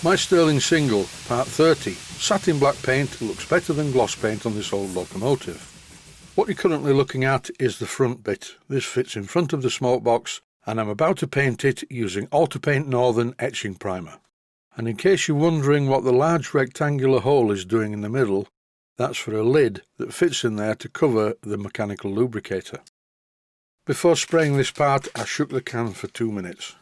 My Stirling single, part 30, satin black paint looks better than gloss paint on this old locomotive. What you're currently looking at is the front bit. This fits in front of the Smokebox, and I'm about to paint it using Repaint Northern etching primer. And in case you're wondering what the large rectangular hole is doing in the middle, that's for a lid that fits in there to cover the mechanical lubricator. Before spraying this part, I shook the can for 2 minutes.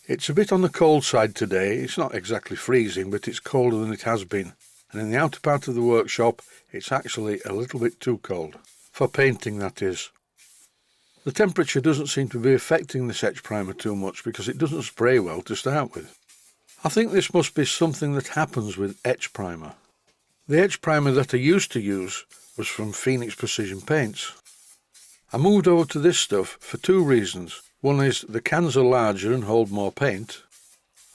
It's a bit on the cold side today. It's not exactly freezing, but it's colder than it has been. And in the outer part of the workshop, it's actually a little bit too cold. For painting, that is. The temperature doesn't seem to be affecting this etch primer too much because it doesn't spray well to start with. I think this must be something that happens with etch primer. The etch primer that I used to use was from Phoenix Precision Paints. I moved over to this stuff for 2 reasons. One is the cans are larger and hold more paint,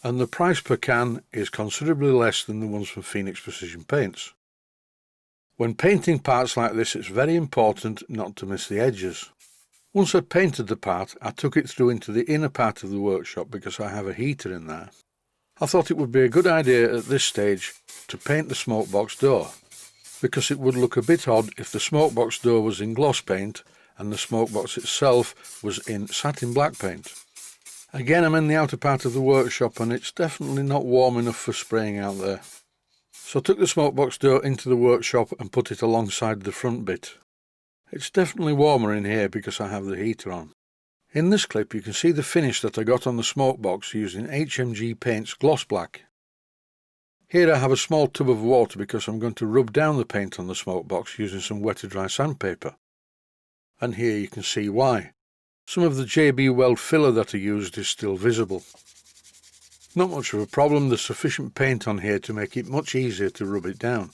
and the price per can is considerably less than the ones from Phoenix Precision Paints. When painting parts like this, it's very important not to miss the edges. Once I'd painted the part, I took it through into the inner part of the workshop because I have a heater in there. I thought it would be a good idea at this stage to paint the Smokebox door, because it would look a bit odd if the Smokebox door was in gloss paint and the Smokebox itself was in satin black paint. Again, I'm in the outer part of the workshop and it's definitely not warm enough for spraying out there. So I took the Smokebox door into the workshop and put it alongside the front bit. It's definitely warmer in here because I have the heater on. In this clip you can see the finish that I got on the Smokebox using H.M.G paint's gloss black. Here I have a small tub of water because I'm going to rub down the paint on the Smokebox using some wet or dry sandpaper. And here you can see why. Some of the JB Weld filler that I used is still visible. Not much of a problem, there's sufficient paint on here to make it much easier to rub it down.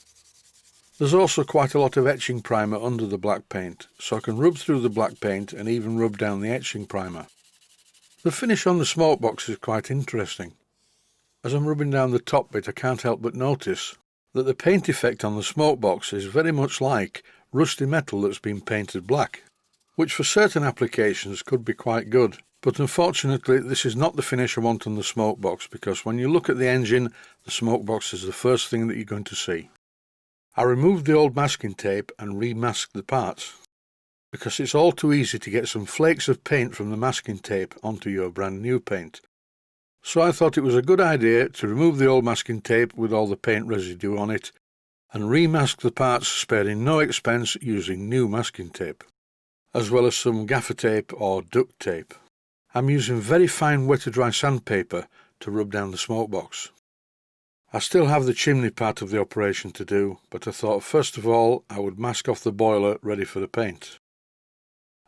There's also quite a lot of etching primer under the black paint, so I can rub through the black paint and even rub down the etching primer. The finish on the Smokebox is quite interesting. As I'm rubbing down the top bit, I can't help but notice that the paint effect on the Smokebox is very much like rusty metal that's been painted black, which for certain applications could be quite good. But unfortunately this is not the finish I want on the Smokebox, because when you look at the engine, the Smokebox is the first thing that you're going to see. I removed the old masking tape and remasked the parts, because it's all too easy to get some flakes of paint from the masking tape onto your brand new paint. So I thought it was a good idea to remove the old masking tape with all the paint residue on it and remask the parts, sparing no expense, using new masking tape, as well as some gaffer tape or duct tape. I'm using very fine wet or dry sandpaper to rub down the Smokebox. I still have the chimney part of the operation to do, but I thought first of all I would mask off the boiler ready for the paint.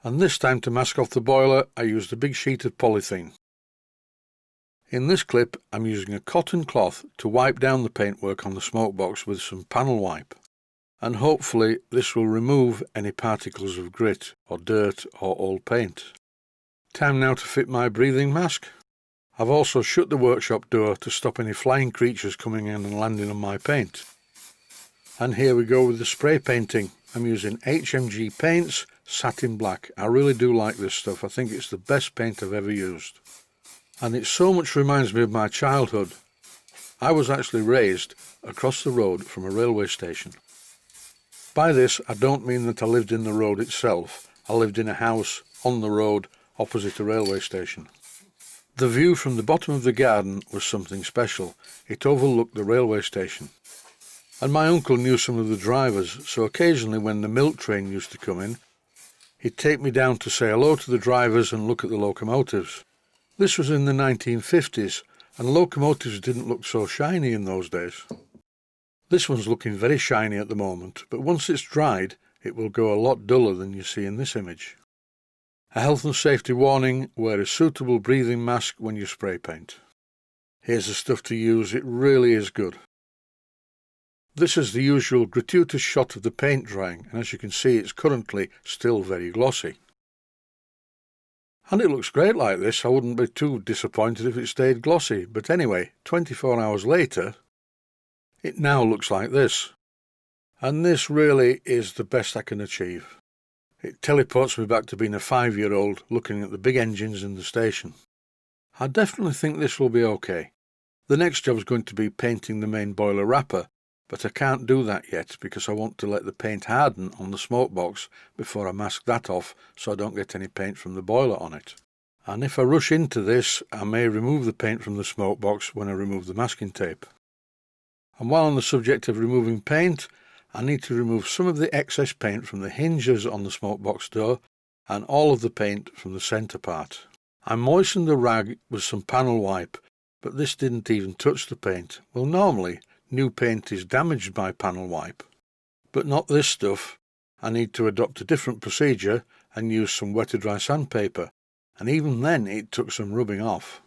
And this time, to mask off the boiler, I used a big sheet of polythene. In this clip I'm using a cotton cloth to wipe down the paintwork on the Smokebox with some panel wipe, and hopefully this will remove any particles of grit or dirt or old paint. Time now to fit my breathing mask. I've also shut the workshop door to stop any flying creatures coming in and landing on my paint. And here we go with the spray painting. I'm using H.M.G paints Satin Black. I really do like this stuff. I think it's the best paint I've ever used. And it so much reminds me of my childhood. I was actually raised across the road from a railway station. By this I don't mean that I lived in the road itself. I lived in a house on the road opposite a railway station. The view from the bottom of the garden was something special. It overlooked the railway station. And my uncle knew some of the drivers, so occasionally when the milk train used to come in, he'd take me down to say hello to the drivers and look at the locomotives. This was in the 1950s, and locomotives didn't look so shiny in those days. This one's looking very shiny at the moment, but once it's dried, it will go a lot duller than you see in this image. A health and safety warning: wear a suitable breathing mask when you spray paint. Here's the stuff to use, it really is good. This is the usual gratuitous shot of the paint drying, and as you can see it's currently still very glossy. And it looks great like this. I wouldn't be too disappointed if it stayed glossy, but anyway, 24 hours later, it now looks like this. And this really is the best I can achieve. It teleports me back to being a 5-year-old looking at the big engines in the station. I definitely think this will be okay. The next job is going to be painting the main boiler wrapper, but I can't do that yet because I want to let the paint harden on the Smokebox before I mask that off so I don't get any paint from the boiler on it. And if I rush into this, I may remove the paint from the Smokebox when I remove the masking tape. And while on the subject of removing paint, I need to remove some of the excess paint from the hinges on the Smokebox door and all of the paint from the centre part. I moistened the rag with some panel wipe, but this didn't even touch the paint. Well, normally new paint is damaged by panel wipe, but not this stuff. I need to adopt a different procedure and use some wet to dry sandpaper, and even then it took some rubbing off.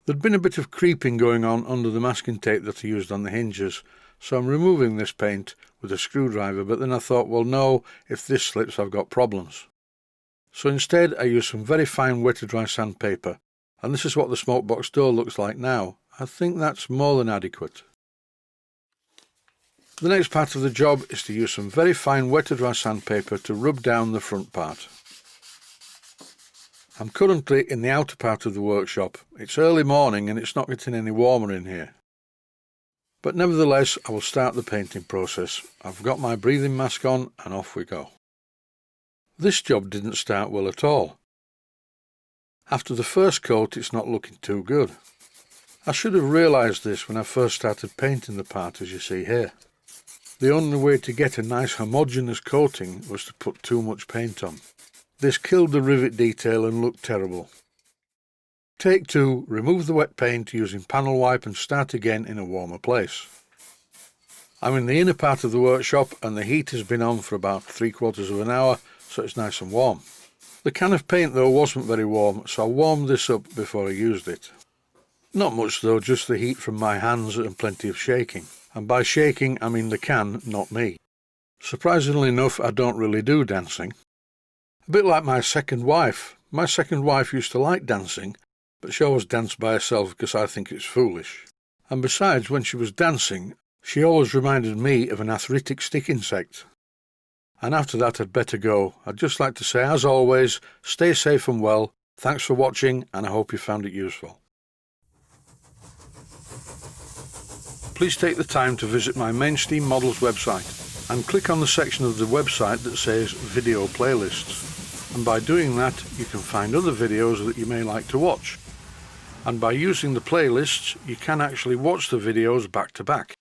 There'd been a bit of creeping going on under the masking tape that I used on the hinges, so I'm removing this paint with a screwdriver, but then I thought, well no, if this slips I've got problems. So instead I used some very fine wet to dry sandpaper, and this is what the Smokebox door looks like now. I think that's more than adequate. The next part of the job is to use some very fine wet to dry sandpaper to rub down the front part. I'm currently in the outer part of the workshop. It's early morning and it's not getting any warmer in here. But nevertheless, I will start the painting process. I've got my breathing mask on and off we go. This job didn't start well at all. After the first coat, it's not looking too good. I should have realised this when I first started painting the part, as you see here. The only way to get a nice homogeneous coating was to put too much paint on. This killed the rivet detail and looked terrible. Take 2, remove the wet paint using panel wipe and start again in a warmer place. I'm in the inner part of the workshop and the heat has been on for about 3/4 of an hour, so it's nice and warm. The can of paint though wasn't very warm, so I warmed this up before I used it. Not much though, just the heat from my hands and plenty of shaking. And by shaking I mean the can, not me. Surprisingly enough, I don't really do dancing. A bit like my second wife. My second wife used to like dancing, but she always danced by herself because I think it's foolish. And besides, when she was dancing, she always reminded me of an arthritic stick insect. And after that I'd better go. I'd just like to say, as always, stay safe and well. Thanks for watching and I hope you found it useful. Please take the time to visit my Mainsteam Models website and click on the section of the website that says Video Playlists. And by doing that, you can find other videos that you may like to watch. And by using the playlists, you can actually watch the videos back to back.